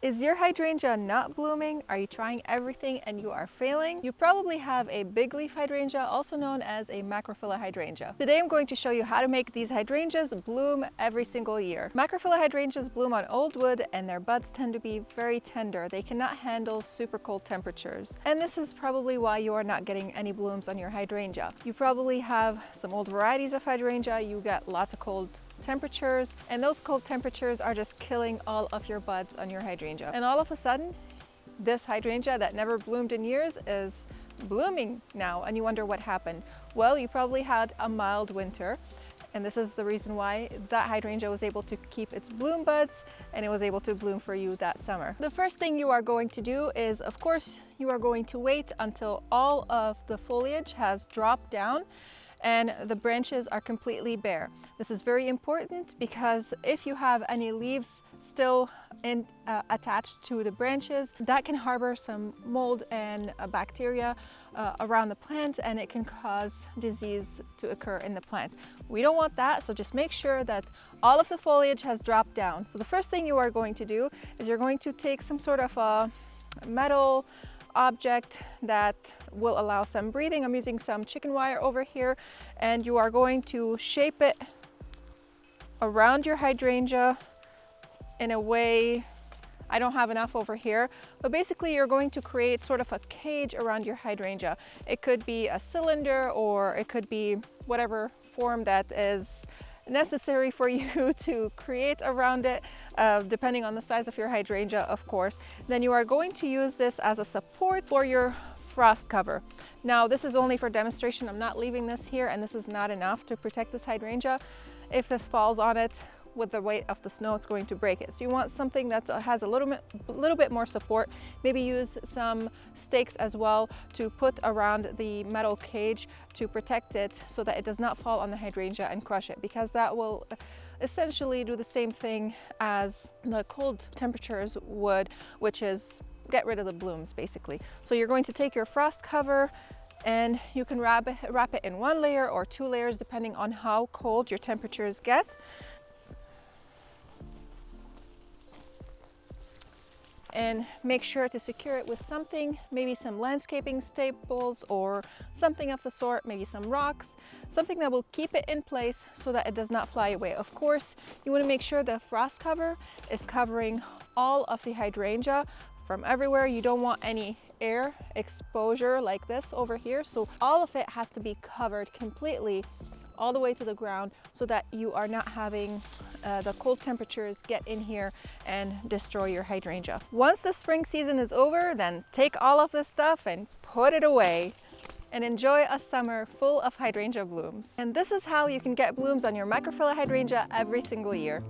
Is your hydrangea not blooming? Are you trying everything and you are failing? You probably have a big leaf hydrangea, also known as a macrophylla hydrangea. Today I'm going to show you how to make these hydrangeas bloom every single year. Macrophylla hydrangeas bloom on old wood and their buds tend to be very tender. They cannot handle super cold temperatures. And this is probably why you are not getting any blooms on your hydrangea. You probably have some old varieties of hydrangea. You get lots of cold temperatures, and those cold temperatures are just killing all of your buds on your hydrangea. And all of a sudden, this hydrangea that never bloomed in years is blooming now, and you wonder what happened. Well, you probably had a mild winter, and this is the reason why that hydrangea was able to keep its bloom buds and it was able to bloom for you that summer. The first thing you are going to do is, of course, you are going to wait until all of the foliage has dropped down and the branches are completely bare. This is very important because if you have any leaves still attached to the branches, that can harbor some mold and bacteria around the plant, and it can cause disease to occur in the plant. We don't want that, so just make sure that all of the foliage has dropped down. So the first thing you are going to do is you're going to take some sort of a metal object that will allow some breathing. I'm using some chicken wire over here, and you are going to shape it around your hydrangea in a way. I don't have enough over here, but basically you're going to create sort of a cage around your hydrangea. It could be a cylinder or it could be whatever form that is necessary for you to create around it, depending on the size of your hydrangea, of course. Then you are going to use this as a support for your frost cover. Now, this is only for demonstration. I'm not leaving this here, and this is not enough to protect this hydrangea. If this falls on it with the weight of the snow, it's going to break it. So you want something that has a little bit more support. Maybe use some stakes as well to put around the metal cage to protect it so that it does not fall on the hydrangea and crush it, because that will essentially do the same thing as the cold temperatures would, which is get rid of the blooms basically. So you're going to take your frost cover and you can wrap it in 1 layer or 2 layers depending on how cold your temperatures get. And make sure to secure it with something, maybe some landscaping staples or something of the sort, maybe some rocks, something that will keep it in place so that it does not fly away. Of course, you want to make sure the frost cover is covering all of the hydrangea from everywhere. You don't want any air exposure like this over here, so all of it has to be covered completely all the way to the ground so that you are not having the cold temperatures get in here and destroy your hydrangea. Once the spring season is over, then take all of this stuff and put it away and enjoy a summer full of hydrangea blooms. And this is how you can get blooms on your macrophylla hydrangea every single year.